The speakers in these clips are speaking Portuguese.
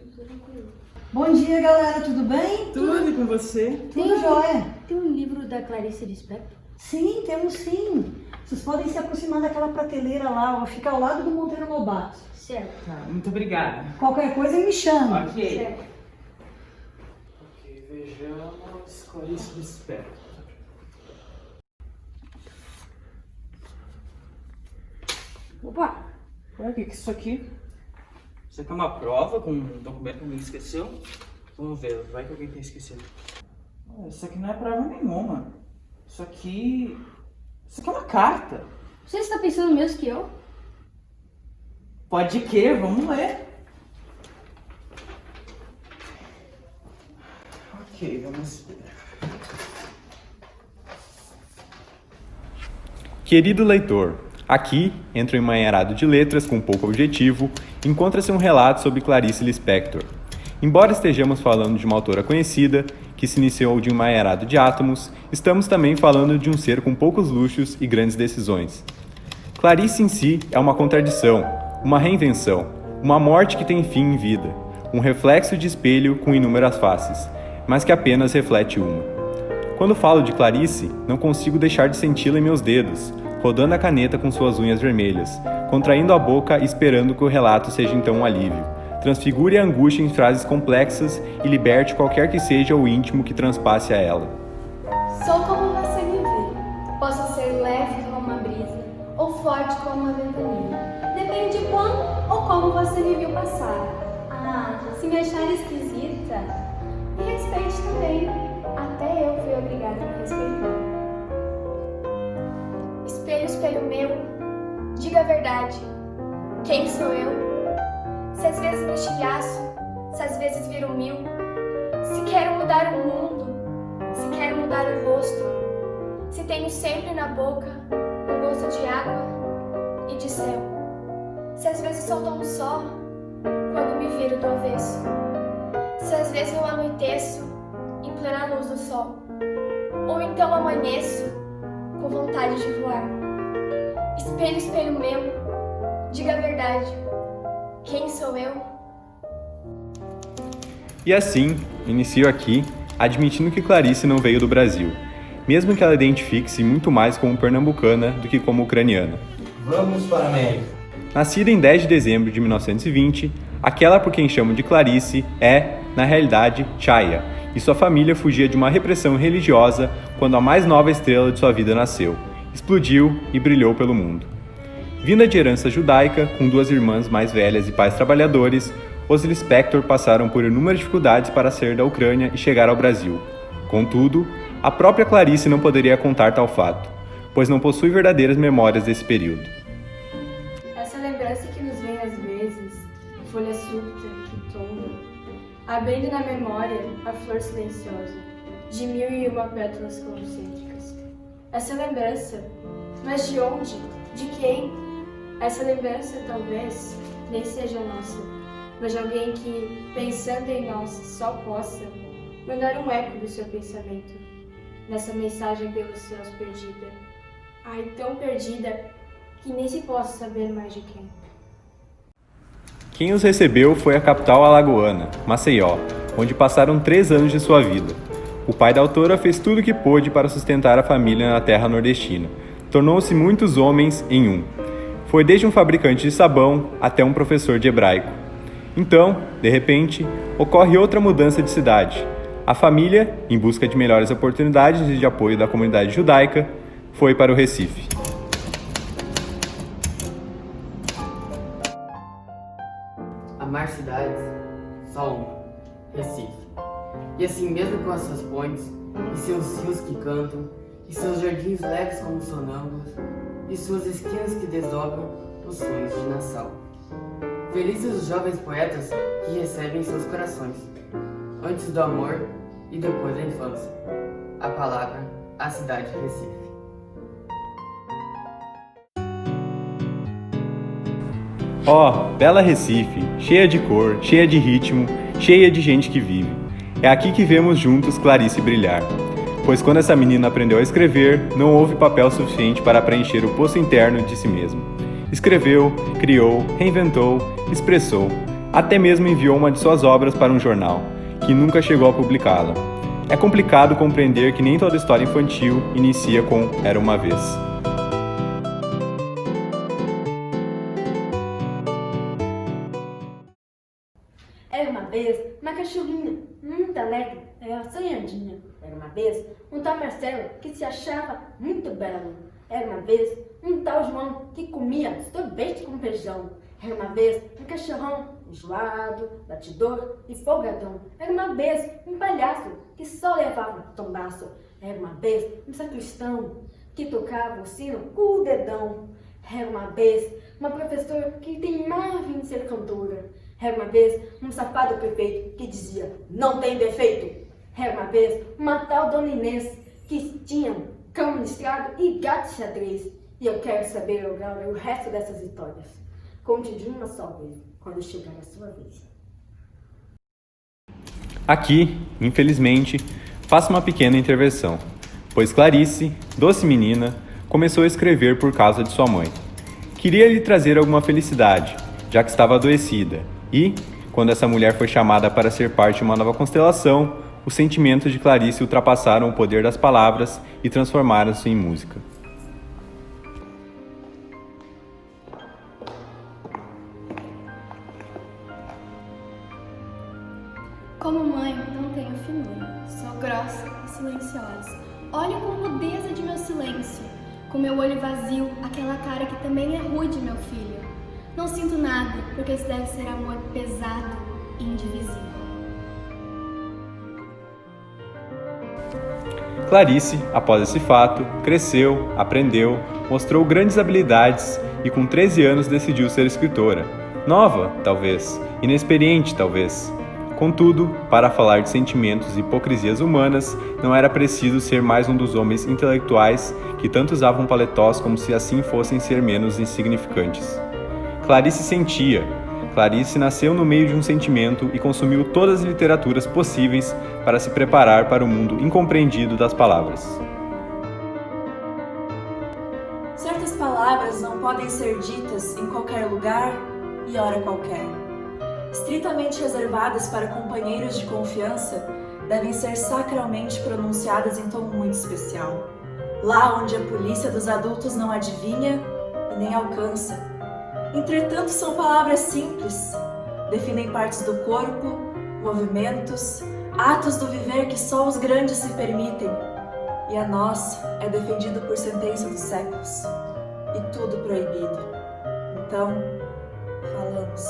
tranquilo. Bom dia, galera, tudo bem? Tudo com você? Tudo jóia? Tem um livro da Clarice Lispector? Sim, temos sim. Vocês podem se aproximar daquela prateleira lá, ó, fica ao lado do Monteiro Lobato. Certo. Tá, muito obrigada. Qualquer coisa me chama. Ok. Certo. Ok, vejamos. Clarice Lispector. Opa! Olha o que é isso aqui? Isso aqui é uma prova com um documento que alguém esqueceu? Vamos ver, vai que alguém tem esquecido. Isso aqui não é prova nenhuma. Isso aqui é uma carta. Você está pensando mesmo que eu? Pode que, vamos ler. Ok, vamos ver. Querido leitor, aqui, entre um emaranhado de letras com pouco objetivo, encontra-se um relato sobre Clarice Lispector. Embora estejamos falando de uma autora conhecida, que se iniciou de um emaranhado de átomos, estamos também falando de um ser com poucos luxos e grandes decisões. Clarice em si é uma contradição, uma reinvenção, uma morte que tem fim em vida, um reflexo de espelho com inúmeras faces, mas que apenas reflete uma. Quando falo de Clarice, não consigo deixar de senti-la em meus dedos, rodando a caneta com suas unhas vermelhas, contraindo a boca e esperando que o relato seja então um alívio. Transfigure a angústia em frases complexas e liberte qualquer que seja o íntimo que transpasse a ela. Sou como você me vê. Posso ser leve como uma brisa ou forte como uma ventania. Depende de quando ou como você me viu passar. Ah, se me achar esquisita, me respeite também. Até eu fui obrigada a me respeitar. Espelho, espelho meu, diga a verdade. Quem sou eu? Se às vezes me estilhaço, se às vezes viro mil, se quero mudar o mundo, se quero mudar o rosto, se tenho sempre na boca um gosto de água e de céu, se às vezes sou tão só quando me viro do avesso, se às vezes eu anoiteço em plena luz do sol, ou então amanheço com vontade de voar. Espelho, espelho meu, diga a verdade. Quem sou eu? E assim, inicio aqui, admitindo que Clarice não veio do Brasil, mesmo que ela identifique-se muito mais como pernambucana do que como ucraniana. Vamos para a América. Nascida em 10 de dezembro de 1920, aquela por quem chamam de Clarice é, na realidade, Chaya, e sua família fugia de uma repressão religiosa quando a mais nova estrela de sua vida nasceu, explodiu e brilhou pelo mundo. Vinda de herança judaica, com duas irmãs mais velhas e pais trabalhadores, os Lispector passaram por inúmeras dificuldades para sair da Ucrânia e chegar ao Brasil. Contudo, a própria Clarice não poderia contar tal fato, pois não possui verdadeiras memórias desse período. Essa lembrança que nos vem às vezes, folha súbita que tomba, abrindo na memória a flor silenciosa, de 1001 pétalas concêntricas. Essa lembrança, mas de onde? De quem? Essa lembrança talvez nem seja nossa, mas de alguém que, pensando em nós, só possa mandar um eco do seu pensamento, nessa mensagem pelos céus perdida. Ai, tão perdida que nem se possa saber mais de quem. Quem os recebeu foi a capital alagoana, Maceió, onde passaram 3 anos de sua vida. O pai da autora fez tudo o que pôde para sustentar a família na terra nordestina. Tornou-se muitos homens em um. Foi desde um fabricante de sabão até um professor de hebraico. Então, de repente, ocorre outra mudança de cidade. A família, em busca de melhores oportunidades e de apoio da comunidade judaica, foi para o Recife. Amar cidades, só uma, Recife. E assim mesmo com as suas pontes, e seus rios que cantam, e seus jardins leves como sonâmbulos, e suas esquinas que desdobram os sonhos de Nassau. Felizes os jovens poetas que recebem seus corações, antes do amor e depois da infância. A palavra, a cidade de Recife. Ó, bela Recife, cheia de cor, cheia de ritmo, cheia de gente que vive. É aqui que vemos juntos Clarice brilhar. Pois quando essa menina aprendeu a escrever, não houve papel suficiente para preencher o poço interno de si mesma. Escreveu, criou, reinventou, expressou, Até mesmo enviou uma de suas obras para um jornal, que nunca chegou a publicá-la. É complicado compreender que nem toda história infantil inicia com Era uma vez. Era uma vez uma cachorrinha muito alegre, era sonhadinha. Era uma vez um tal Marcelo que se achava muito belo. Era uma vez um tal João que comia sorvete com feijão. Era uma vez um cachorrão enjoado, batidor e folgadão. Era uma vez um palhaço que só levava tombaço. Era uma vez um sacristão que tocava o sino com o dedão. Era uma vez uma professora que teimava em ser cantora. Era uma vez um safado prefeito que dizia, não tem defeito. Era uma vez uma tal dona Inês que tinha cão listrado e gato xadrez. E eu quero saber agora o resto dessas histórias. Conte de uma só vez, quando chegar a sua vez. Aqui, infelizmente, faço uma pequena intervenção, pois Clarice, doce menina, começou a escrever por causa de sua mãe. Queria lhe trazer alguma felicidade, já que estava adoecida, e, quando essa mulher foi chamada para ser parte de uma nova constelação, os sentimentos de Clarice ultrapassaram o poder das palavras e transformaram-se em música. Como mãe, não tenho finura. Sou grossa e silenciosa. Olho com rudeza de meu silêncio. Com meu olho vazio, aquela cara que também é rude, meu filho. Não sinto nada, porque isso deve ser amor pesado e indivisível. Clarice, após esse fato, cresceu, aprendeu, mostrou grandes habilidades e com 13 anos decidiu ser escritora. Nova, talvez, inexperiente, talvez. Contudo, para falar de sentimentos e hipocrisias humanas, não era preciso ser mais um dos homens intelectuais que tanto usavam paletós como se assim fossem ser menos insignificantes. Clarice sentia. Clarice nasceu no meio de um sentimento e consumiu todas as literaturas possíveis para se preparar para o mundo incompreendido das palavras. Certas palavras não podem ser ditas em qualquer lugar e hora qualquer. Estritamente reservadas para companheiros de confiança, devem ser sacralmente pronunciadas em tom muito especial. Lá onde a polícia dos adultos não adivinha e nem alcança. Entretanto, são palavras simples. Definem partes do corpo, movimentos, atos do viver que só os grandes se permitem. E a nós é defendido por sentença dos séculos. E tudo proibido. Então, falamos.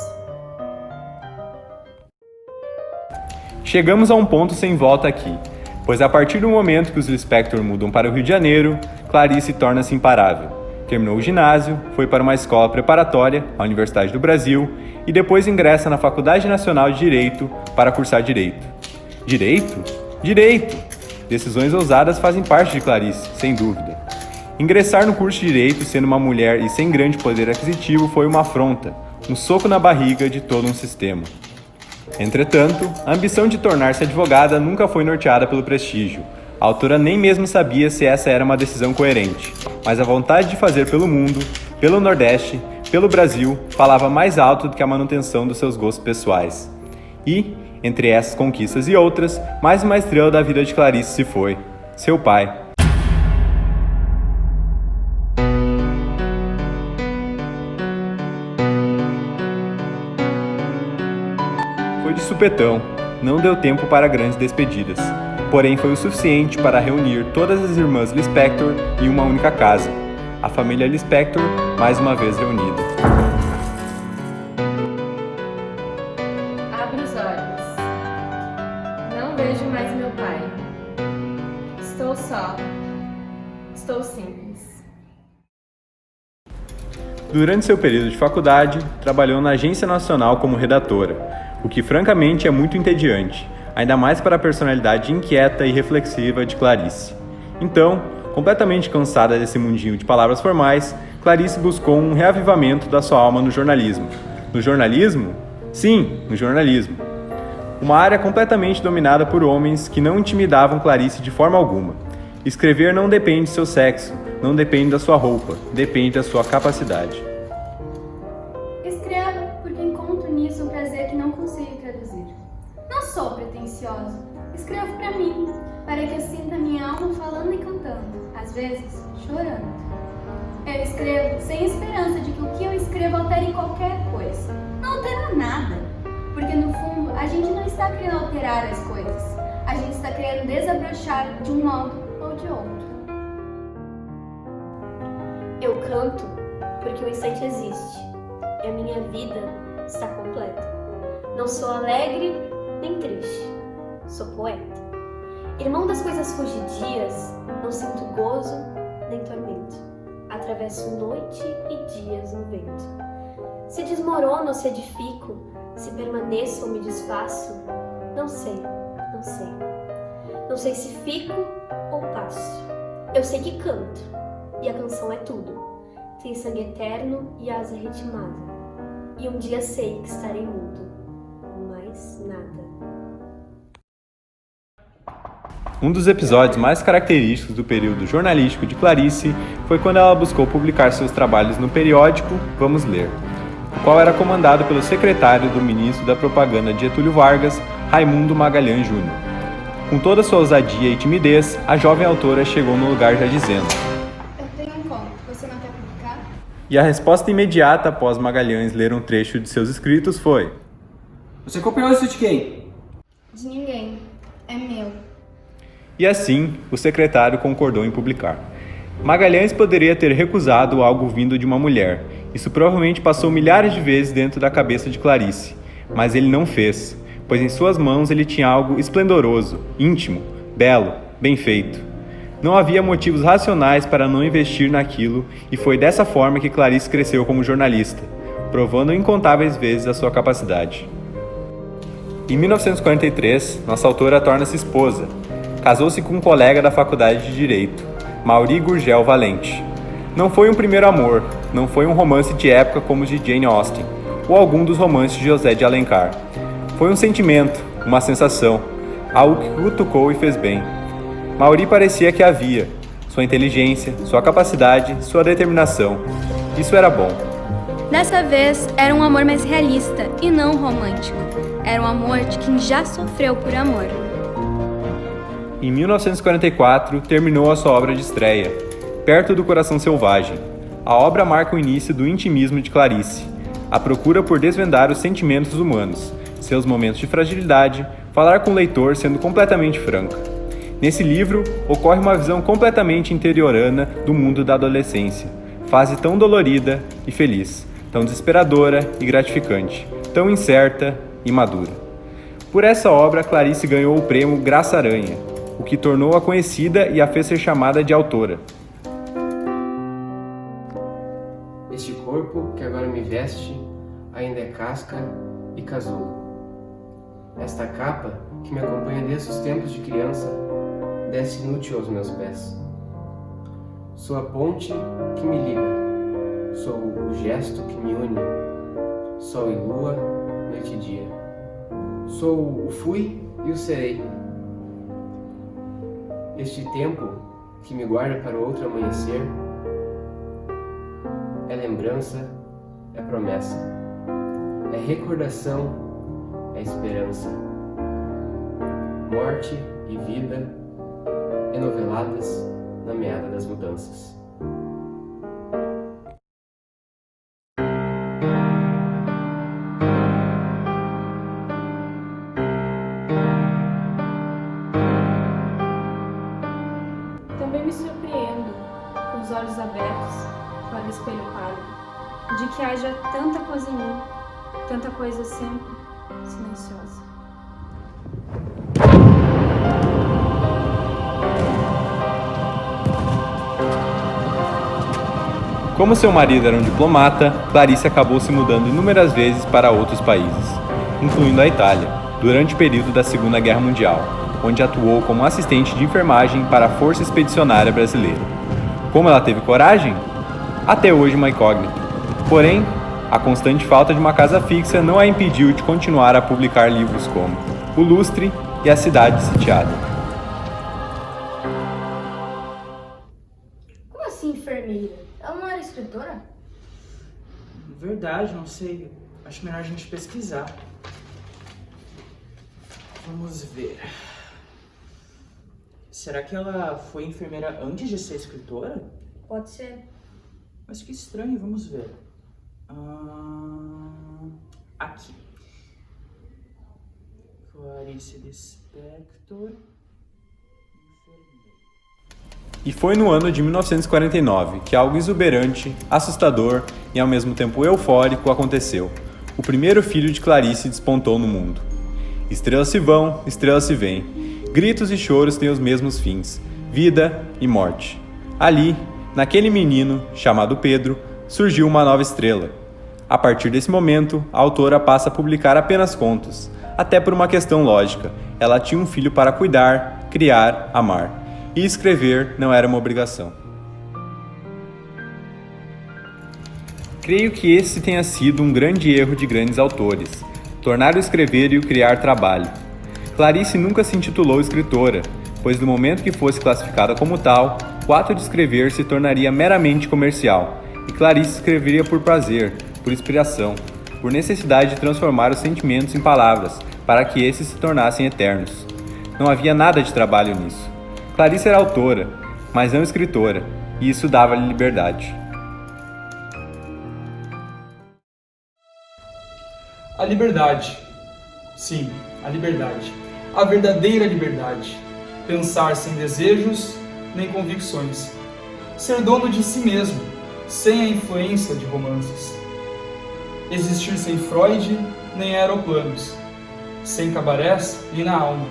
Chegamos a um ponto sem volta aqui, pois a partir do momento que os Lispector mudam para o Rio de Janeiro, Clarice torna-se imparável. Terminou o ginásio, foi para uma escola preparatória, a Universidade do Brasil, e depois ingressa na Faculdade Nacional de Direito para cursar Direito. Direito? Direito! Decisões ousadas fazem parte de Clarice, sem dúvida. Ingressar no curso de Direito sendo uma mulher e sem grande poder aquisitivo foi uma afronta, um soco na barriga de todo um sistema. Entretanto, a ambição de tornar-se advogada nunca foi norteada pelo prestígio. A autora nem mesmo sabia se essa era uma decisão coerente, mas a vontade de fazer pelo mundo, pelo Nordeste, pelo Brasil, falava mais alto do que a manutenção dos seus gostos pessoais. E, entre essas conquistas e outras, mais uma estrela da vida de Clarice se foi: seu pai. Foi de supetão, não deu tempo para grandes despedidas. Porém, foi o suficiente para reunir todas as irmãs Lispector em uma única casa. A família Lispector, mais uma vez reunida. Abro os olhos. Não vejo mais meu pai. Estou só. Estou simples. Durante seu período de faculdade, trabalhou na Agência Nacional como redatora, o que francamente é muito entediante, ainda mais para a personalidade inquieta e reflexiva de Clarice. Então, completamente cansada desse mundinho de palavras formais, Clarice buscou um reavivamento da sua alma no jornalismo. No jornalismo? Sim, no jornalismo. Uma área completamente dominada por homens que não intimidavam Clarice de forma alguma. Escrever não depende do seu sexo, não depende da sua roupa, depende da sua capacidade. Escrevo porque encontro nisso um prazer que não sou pretensiosa. Escrevo pra mim, para que eu sinta minha alma falando e cantando, às vezes chorando. Eu escrevo sem esperança de que o que eu escrevo altere qualquer coisa. Não altera nada, porque no fundo a gente não está querendo alterar as coisas. A gente está querendo desabrochar de um modo ou de outro. Eu canto porque o instante existe e a minha vida está completa. Não sou alegre nem triste, sou poeta. Irmão das coisas fugidias, não sinto gozo nem tormento. Atravesso noite e dias no vento. Se desmorono ou se edifico, se permaneço ou me desfaço, não sei, não sei. Não sei se fico ou passo. Eu sei que canto, e a canção é tudo. Tem sangue eterno e asa ritmada. E um dia sei que estarei mudo, mais nada. Um dos episódios mais característicos do período jornalístico de Clarice foi quando ela buscou publicar seus trabalhos no periódico Vamos Ler, o qual era comandado pelo secretário do ministro da Propaganda de Getúlio Vargas, Raimundo Magalhães Júnior. Com toda sua ousadia e timidez, a jovem autora chegou no lugar já dizendo: Eu tenho um conto, você não quer publicar? E a resposta imediata após Magalhães ler um trecho de seus escritos foi: Você copiou isso de quem? De ninguém, é meu. E assim, o secretário concordou em publicar. Magalhães poderia ter recusado algo vindo de uma mulher. Isso provavelmente passou milhares de vezes dentro da cabeça de Clarice, mas ele não fez, pois em suas mãos ele tinha algo esplendoroso, íntimo, belo, bem feito. Não havia motivos racionais para não investir naquilo, e foi dessa forma que Clarice cresceu como jornalista, provando incontáveis vezes a sua capacidade. Em 1943, nossa autora torna-se esposa. Casou-se com um colega da faculdade de Direito, Mauri Gurgel Valente. Não foi um primeiro amor, não foi um romance de época como o de Jane Austen, ou algum dos romances de José de Alencar. Foi um sentimento, uma sensação, algo que cutucou e fez bem. Mauri parecia que havia, sua inteligência, sua capacidade, sua determinação. Isso era bom. Dessa vez, era um amor mais realista e não romântico. Era um amor de quem já sofreu por amor. Em 1944, terminou a sua obra de estreia, Perto do Coração Selvagem. A obra marca o início do intimismo de Clarice, a procura por desvendar os sentimentos humanos, seus momentos de fragilidade, falar com o leitor sendo completamente franca. Nesse livro, ocorre uma visão completamente interiorana do mundo da adolescência, fase tão dolorida e feliz, tão desesperadora e gratificante, tão incerta e madura. Por essa obra, Clarice ganhou o prêmio Graça Aranha, o que tornou-a conhecida e a fez ser chamada de autora. Este corpo que agora me veste ainda é casca e casulo. Esta capa que me acompanha desde os tempos de criança desce inútil aos meus pés. Sou a ponte que me liga, sou o gesto que me une, sol e lua, noite e dia. Sou o fui e o serei. Este tempo que me guarda para outro amanhecer é lembrança, é promessa, é recordação, é esperança. Morte e vida enoveladas na meada das mudanças. Também me surpreendo, com os olhos abertos, para o espelho pálido, de que haja tanta coisa em mim, tanta coisa sempre silenciosa. Como seu marido era um diplomata, Clarice acabou se mudando inúmeras vezes para outros países, incluindo a Itália, durante o período da Segunda Guerra Mundial, onde atuou como assistente de enfermagem para a Força Expedicionária Brasileira. Como ela teve coragem? Até hoje uma incógnita. Porém, a constante falta de uma casa fixa não a impediu de continuar a publicar livros como O Lustre e A Cidade Sitiada. Como assim, enfermeira? Ela não era escritora? Verdade, não sei. Acho melhor a gente pesquisar. Vamos ver. Será que ela foi enfermeira antes de ser escritora? Pode ser. Mas que estranho, vamos ver. Aqui. Clarice Lispector. E foi no ano de 1949 que algo exuberante, assustador e ao mesmo tempo eufórico aconteceu. O primeiro filho de Clarice despontou no mundo. Estrelas se vão, estrelas se vêm. Gritos e choros têm os mesmos fins: vida e morte. Ali, naquele menino, chamado Pedro, surgiu uma nova estrela. A partir desse momento, a autora passa a publicar apenas contos. Até por uma questão lógica, ela tinha um filho para cuidar, criar, amar. E escrever não era uma obrigação. Creio que esse tenha sido um grande erro de grandes autores: tornar o escrever e o criar trabalho. Clarice nunca se intitulou escritora, pois no momento que fosse classificada como tal, o ato de escrever se tornaria meramente comercial, e Clarice escreveria por prazer, por inspiração, por necessidade de transformar os sentimentos em palavras, para que esses se tornassem eternos. Não havia nada de trabalho nisso. Clarice era autora, mas não escritora, e isso dava-lhe liberdade. A liberdade. Sim, a liberdade. A verdadeira liberdade. Pensar sem desejos nem convicções. Ser dono de si mesmo, sem a influência de romances. Existir sem Freud nem aeroplanos. Sem cabarés nem na alma.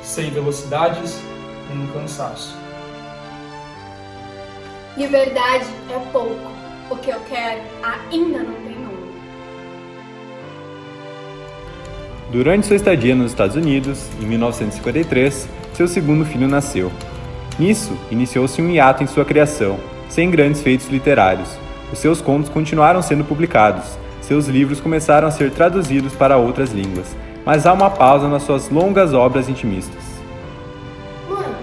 Sem velocidades nem no cansaço. Liberdade é pouco. O que eu quero ainda não tem nome. Durante sua estadia nos Estados Unidos, em 1953, seu segundo filho nasceu. Nisso, iniciou-se um hiato em sua criação, sem grandes feitos literários. Os seus contos continuaram sendo publicados, seus livros começaram a ser traduzidos para outras línguas, mas há uma pausa nas suas longas obras intimistas. Mãe,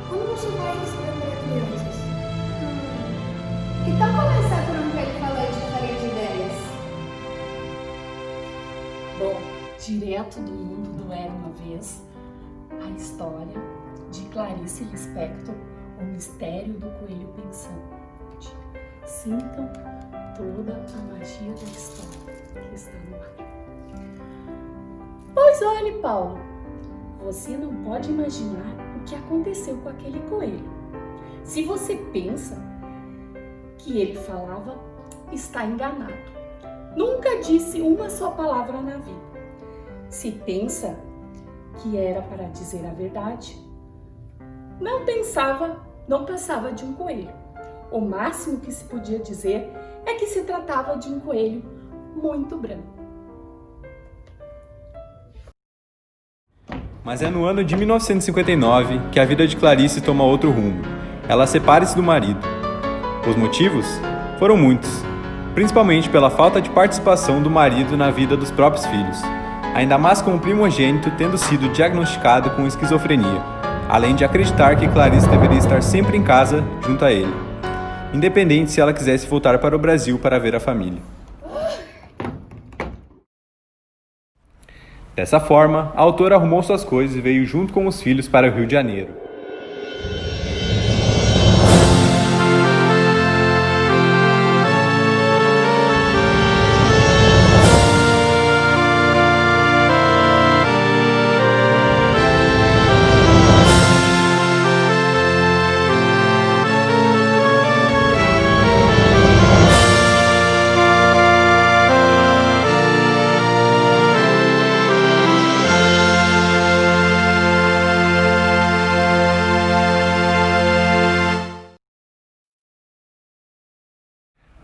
como você vai ensinar para crianças? Que tal começar por um velho falante de farinha de ideias? Bom, direto do mundo do Era Uma Vez, a história de Clarice Lispector, O Mistério do Coelho Pensante. Sintam toda a magia da história que está no ar. Pois olhe, Paulo, você não pode imaginar o que aconteceu com aquele coelho. Se você pensa que ele falava, está enganado. Nunca disse uma só palavra na vida. Se pensa que era para dizer a verdade, não passava de um coelho. O máximo que se podia dizer é que se tratava de um coelho muito branco. Mas é no ano de 1959 que a vida de Clarice toma outro rumo. Ela separa-se do marido. Os motivos? Foram muitos, principalmente pela falta de participação do marido na vida dos próprios filhos, ainda mais com o primogênito tendo sido diagnosticado com esquizofrenia, além de acreditar que Clarice deveria estar sempre em casa junto a ele, independente se ela quisesse voltar para o Brasil para ver a família. Dessa forma, a autora arrumou suas coisas e veio junto com os filhos para o Rio de Janeiro.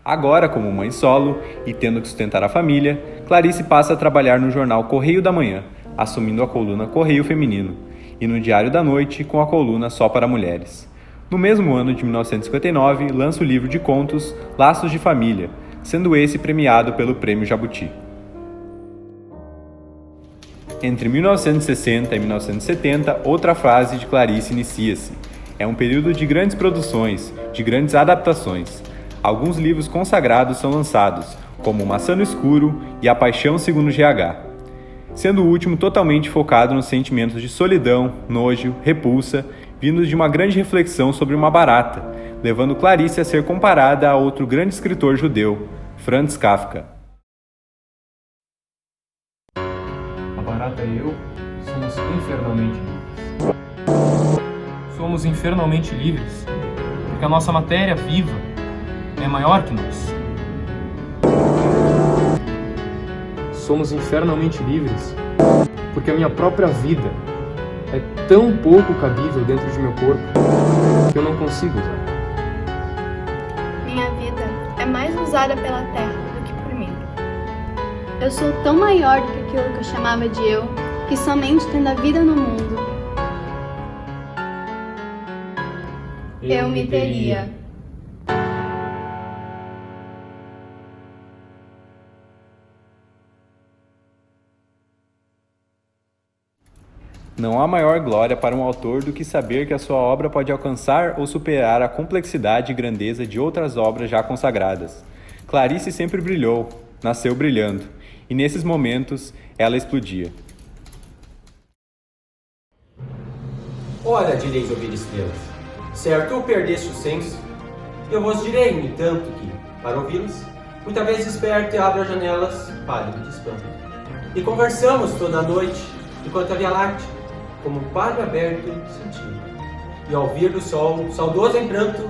Agora, como mãe solo e tendo que sustentar a família, Clarice passa a trabalhar no jornal Correio da Manhã, assumindo a coluna Correio Feminino, e no Diário da Noite com a coluna Só para Mulheres. No mesmo ano de 1959, lança o livro de contos Laços de Família, sendo esse premiado pelo Prêmio Jabuti. Entre 1960 e 1970, outra fase de Clarice inicia-se. É um período de grandes produções, de grandes adaptações. Alguns livros consagrados são lançados, como Maçã no Escuro e A Paixão segundo GH. sendo o último totalmente focado nos sentimentos de solidão, nojo, repulsa, vindos de uma grande reflexão sobre uma barata, levando Clarice a ser comparada a outro grande escritor judeu, Franz Kafka. A barata e eu somos infernalmente livres. Somos infernalmente livres porque a nossa matéria viva é maior que nós. Somos infernalmente livres porque a minha própria vida é tão pouco cabível dentro de meu corpo que eu não consigo usar. Minha vida é mais usada pela terra do que por mim. Eu sou tão maior do que aquilo que eu chamava de eu, que somente tendo a vida no mundo, eu me teria. Não há maior glória para um autor do que saber que a sua obra pode alcançar ou superar a complexidade e grandeza de outras obras já consagradas. Clarice sempre brilhou, nasceu brilhando, e nesses momentos ela explodia. Ora, direis ouvir estrelas, certo ou perdeste o senso? Eu vos direi, no entanto, que, para ouvi-las, muitas vezes desperto e abro as janelas, pálido de espanto. E conversamos toda a noite, enquanto a Via Láctea, como um palho aberto, sentia. E ao vir do sol, saudoso em pranto,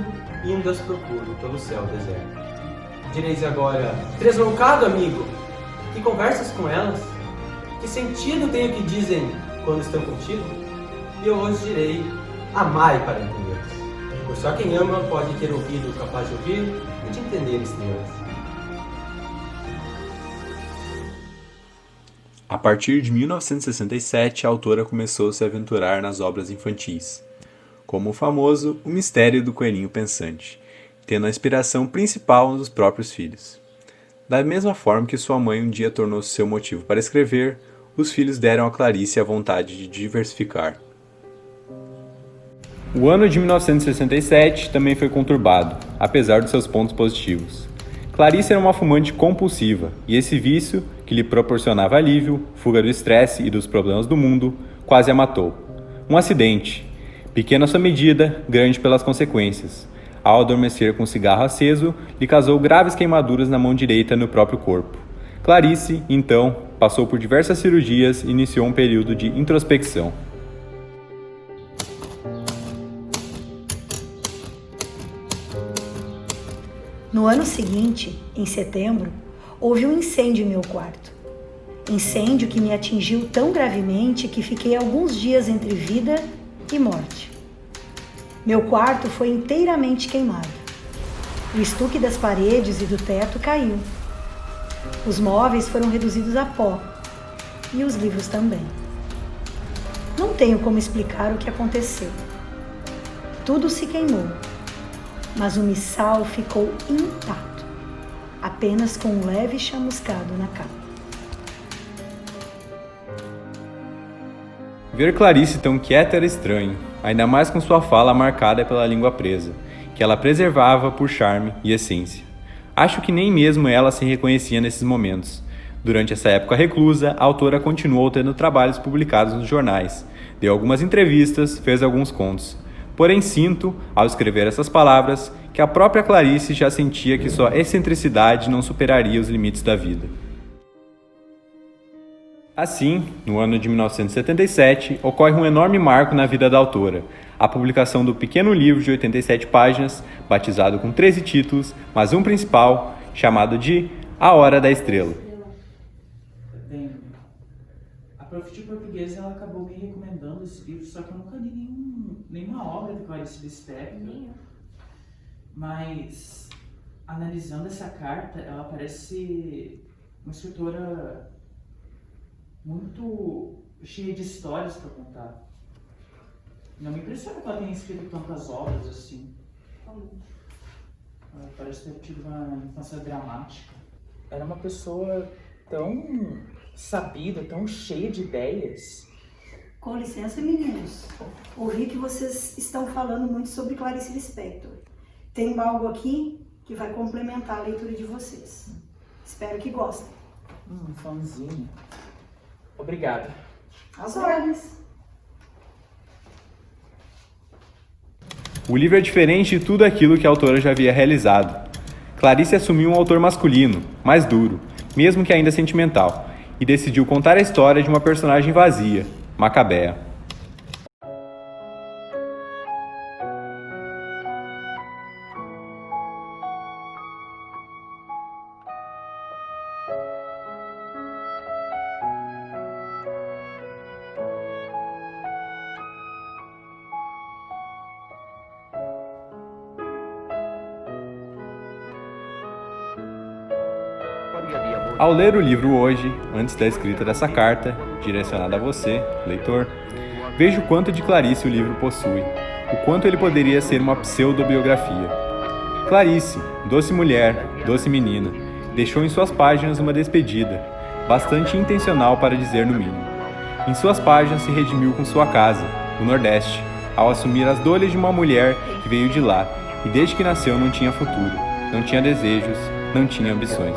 indas procuro pelo céu deserto. Direis agora, tresloucado amigo, que conversas com elas? Que sentido tem o que dizem quando estão contigo? E eu vos direi, amai para entendê-las. Pois só quem ama pode ter ouvido capaz de ouvir e de entender estrelas. A partir de 1967, a autora começou a se aventurar nas obras infantis, como o famoso O Mistério do Coelhinho Pensante, tendo a inspiração principal nos próprios filhos. Da mesma forma que sua mãe um dia tornou-se seu motivo para escrever, os filhos deram a Clarice a vontade de diversificar. O ano de 1967 também foi conturbado, apesar dos seus pontos positivos. Clarice era uma fumante compulsiva, e esse vício, que lhe proporcionava alívio, fuga do estresse e dos problemas do mundo, quase a matou. Um acidente. Pequena sua medida, grande pelas consequências. Ao adormecer com o cigarro aceso, lhe causou graves queimaduras na mão direita e no próprio corpo. Clarice, então, passou por diversas cirurgias e iniciou um período de introspecção. No ano seguinte, em setembro, houve um incêndio em meu quarto. Incêndio que me atingiu tão gravemente que fiquei alguns dias entre vida e morte. Meu quarto foi inteiramente queimado. O estuque das paredes e do teto caiu. Os móveis foram reduzidos a pó. E os livros também. Não tenho como explicar o que aconteceu. Tudo se queimou. Mas o missal ficou intacto, apenas com um leve chamuscado na capa. Ver Clarice tão quieta era estranho, ainda mais com sua fala marcada pela língua presa, que ela preservava por charme e essência. Acho que nem mesmo ela se reconhecia nesses momentos. Durante essa época reclusa, a autora continuou tendo trabalhos publicados nos jornais, deu algumas entrevistas, fez alguns contos. Porém sinto, ao escrever essas palavras, que a própria Clarice já sentia que sua excentricidade não superaria os limites da vida. Assim, no ano de 1977, ocorre um enorme marco na vida da autora, a publicação do pequeno livro de 87 páginas, batizado com 13 títulos, mas um principal, chamado de A Hora da Estrela. Bem, a prof de português ela acabou me recomendando esse livro, só que eu nunca li nenhuma obra de Clarice Lispector. Mas, analisando essa carta, ela parece uma escritora muito cheia de histórias para contar. Não me impressiona que ela tenha escrito tantas obras assim. Ela parece ter tido uma infância dramática. Ela é uma pessoa tão sabida, tão cheia de ideias. Com licença, meninos. Ouvi que vocês estão falando muito sobre Clarice Lispector. Tem algo aqui que vai complementar a leitura de vocês. Espero que gostem. Fãzinho. Obrigado. Às ordens. O livro é diferente de tudo aquilo que a autora já havia realizado. Clarice assumiu um autor masculino, mais duro, mesmo que ainda sentimental, e decidiu contar a história de uma personagem vazia, Macabea. Ao ler o livro hoje, antes da escrita dessa carta, direcionada a você, leitor, vejo o quanto de Clarice o livro possui, o quanto ele poderia ser uma pseudobiografia. Clarice, doce mulher, doce menina, deixou em suas páginas uma despedida, bastante intencional para dizer no mínimo. Em suas páginas se redimiu com sua casa, o Nordeste, ao assumir as dores de uma mulher que veio de lá e desde que nasceu não tinha futuro, não tinha desejos, não tinha ambições.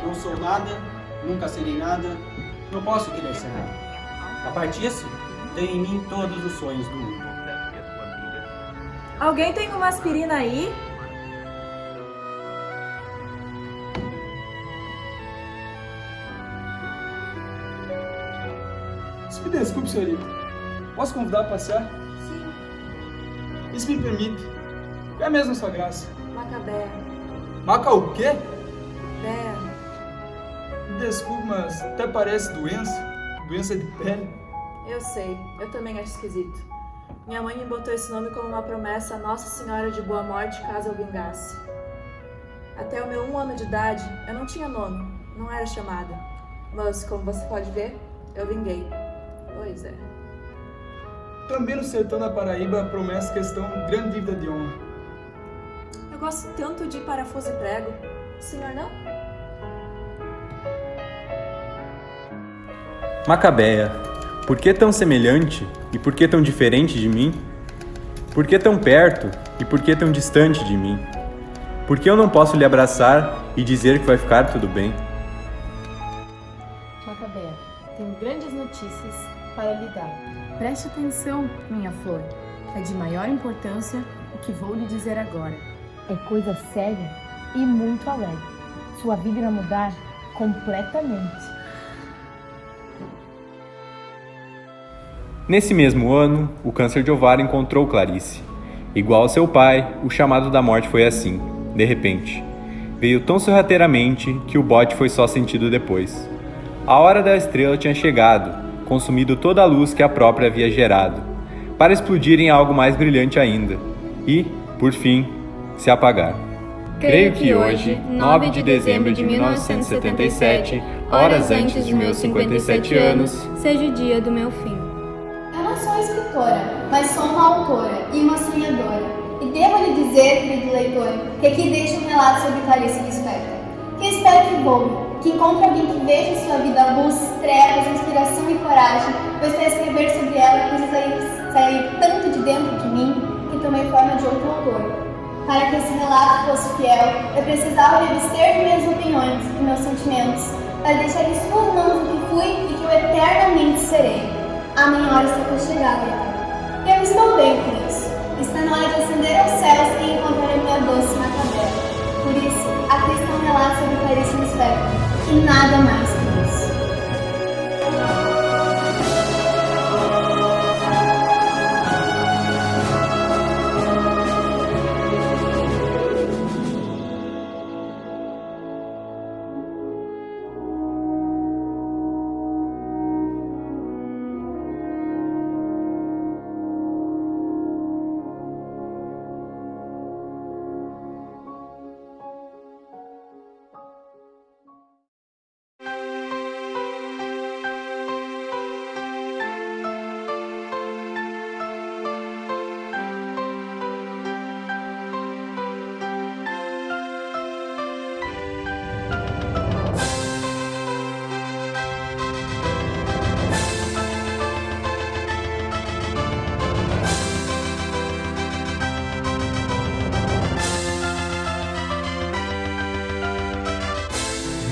Não sou nada, nunca serei nada, não posso querer ser nada. A partir disso, tenho em mim todos os sonhos do mundo. Alguém tem uma aspirina aí? Me desculpe, senhorita. Posso convidar a passear? Sim. Isso me permite. Qual é mesmo a sua graça? Macabea. Maca o quê? Bea. Me desculpe, mas até parece doença. Doença de pele. Eu sei, eu também acho esquisito. Minha mãe me botou esse nome como uma promessa a Nossa Senhora de Boa Morte caso eu vingasse. Até o meu 1 ano de idade, eu não tinha nome, não era chamada. Mas, como você pode ver, eu vinguei. Pois é. Também no sertão da Paraíba, promessa questão grande dívida de honra. Eu gosto tanto de parafuso e prego. O senhor não? Macabea, por que tão semelhante e por que tão diferente de mim? Por que tão perto e por que tão distante de mim? Por que eu não posso lhe abraçar e dizer que vai ficar tudo bem? Macabea, tenho grandes notícias para lhe dar. Preste atenção, minha flor. É de maior importância o que vou lhe dizer agora. É coisa séria e muito alegre. Sua vida irá mudar completamente. Nesse mesmo ano, o câncer de ovário encontrou Clarice. Igual ao seu pai, o chamado da morte foi assim, de repente. Veio tão sorrateiramente que o bote foi só sentido depois. A hora da estrela tinha chegado, consumido toda a luz que a própria havia gerado, para explodir em algo mais brilhante ainda, e, por fim, se apagar. Creio que hoje, 9 de dezembro de 1977, horas antes de meus 57 anos, seja o dia do meu fim. Eu não sou escritora, mas sou uma autora e uma sonhadora. E devo lhe dizer, querido leitor, que aqui deixo um relato sobre Clarice Lispector, que espero que volte, que encontre alguém que veja em sua vida luz, trevas, inspiração e coragem, pois para escrever sobre ela precisa sair tanto de dentro de mim que tomei forma de outro autor. Para que esse relato fosse fiel, eu precisava me abster de minhas opiniões e meus sentimentos, para deixar em suas mãos o que fui e que eu eternamente serei. A minha hora está por chegada. Eu estou bem com isso. Está na hora de ascender aos céus e encontrar a minha doce Macabea. Por isso, aqui está um relato sobre Clarice Lispector, e nada mais que isso.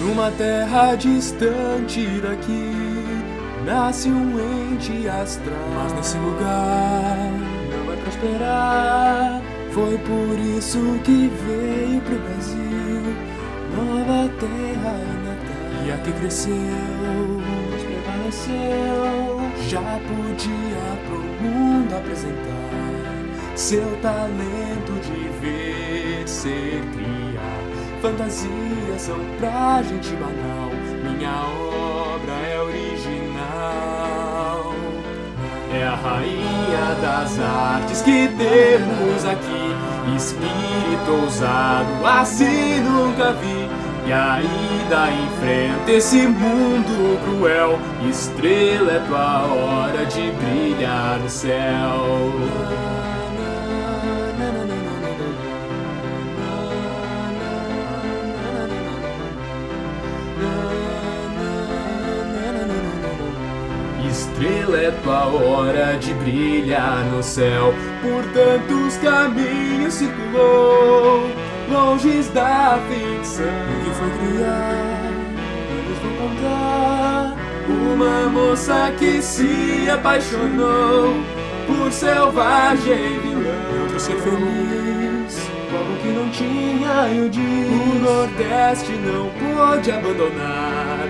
Numa terra distante daqui, nasce um ente astral, mas nesse lugar não vai prosperar. Foi por isso que veio pro Brasil, nova terra natal, e aqui cresceu, mas prevaleceu. Já podia pro mundo apresentar seu talento de ver, ser, criar. Fantasias são pra gente banal, minha obra é original. É a rainha das artes que temos aqui, espírito ousado, assim nunca vi. E ainda enfrenta esse mundo cruel, estrela, é tua hora de brilhar no céu. Estrela, é tua hora de brilhar no céu. Por tantos caminhos circulou, longe da ficção. O que foi criar, eles vão contar. Uma moça que se apaixonou por selvagem vilão, e outro ser feliz, como que não tinha e o diz. O Nordeste não pôde abandonar,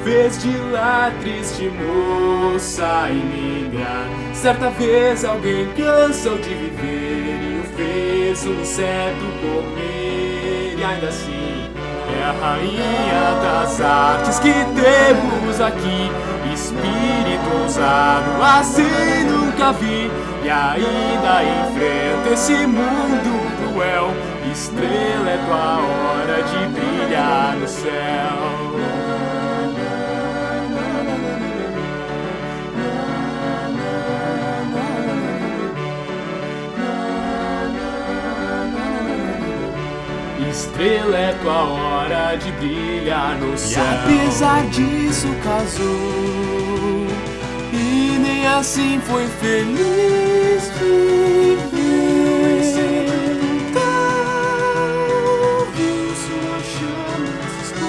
fez de lá triste moça emigrar. Certa vez alguém cansou de viver e o fez um inseto comer. E ainda assim é a rainha das artes que temos aqui, espírito ousado, assim nunca vi. E ainda enfrenta esse mundo cruel, estrela, é tua hora de brilhar no céu. Estrela, é tua hora de brilhar no céu. E apesar disso casou, e nem assim foi feliz viver. Viu sua chama se escurecer.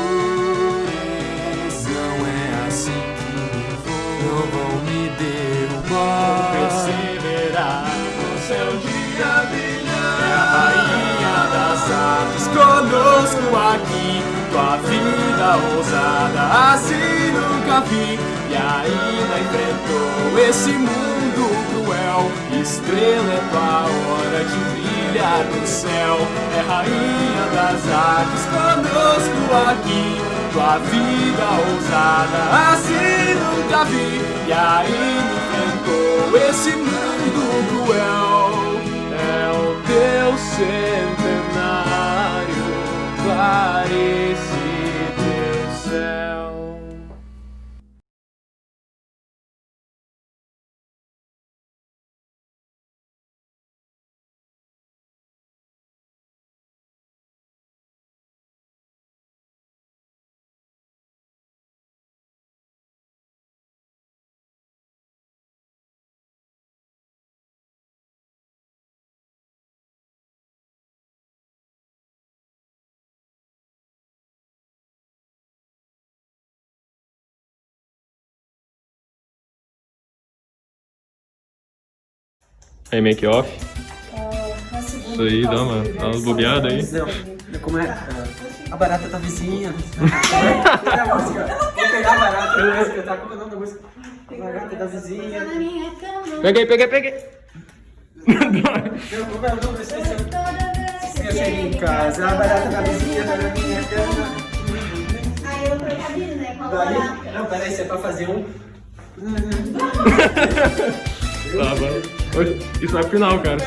Não é assim que não vão me derrubar. Vou perseverar no céu dia brilhar. É a rainha das artes conosco aqui, tua vida ousada, assim nunca vi. E ainda enfrentou esse mundo cruel, estrela, é tua hora de brilhar no céu. É rainha das artes conosco aqui, tua vida ousada, assim nunca vi. E ainda enfrentou esse mundo cruel. É o teu centenário, clarice teu céu. Aí, make-off. Isso aí, dá uma bobeada aí. Não, como é? A barata da vizinha. Vou pegar a música. Vou pegar a barata da música, tá? Como é o nome da música? A barata da vizinha. Peguei. Como é o nome desse vídeo? Se eu cheguei em casa, a barata da vizinha tá na minha cama. Aí eu vou pegar a né? Com a barata. Não, peraí, isso é pra fazer um... Tá bom. Isso vai pro final, cara.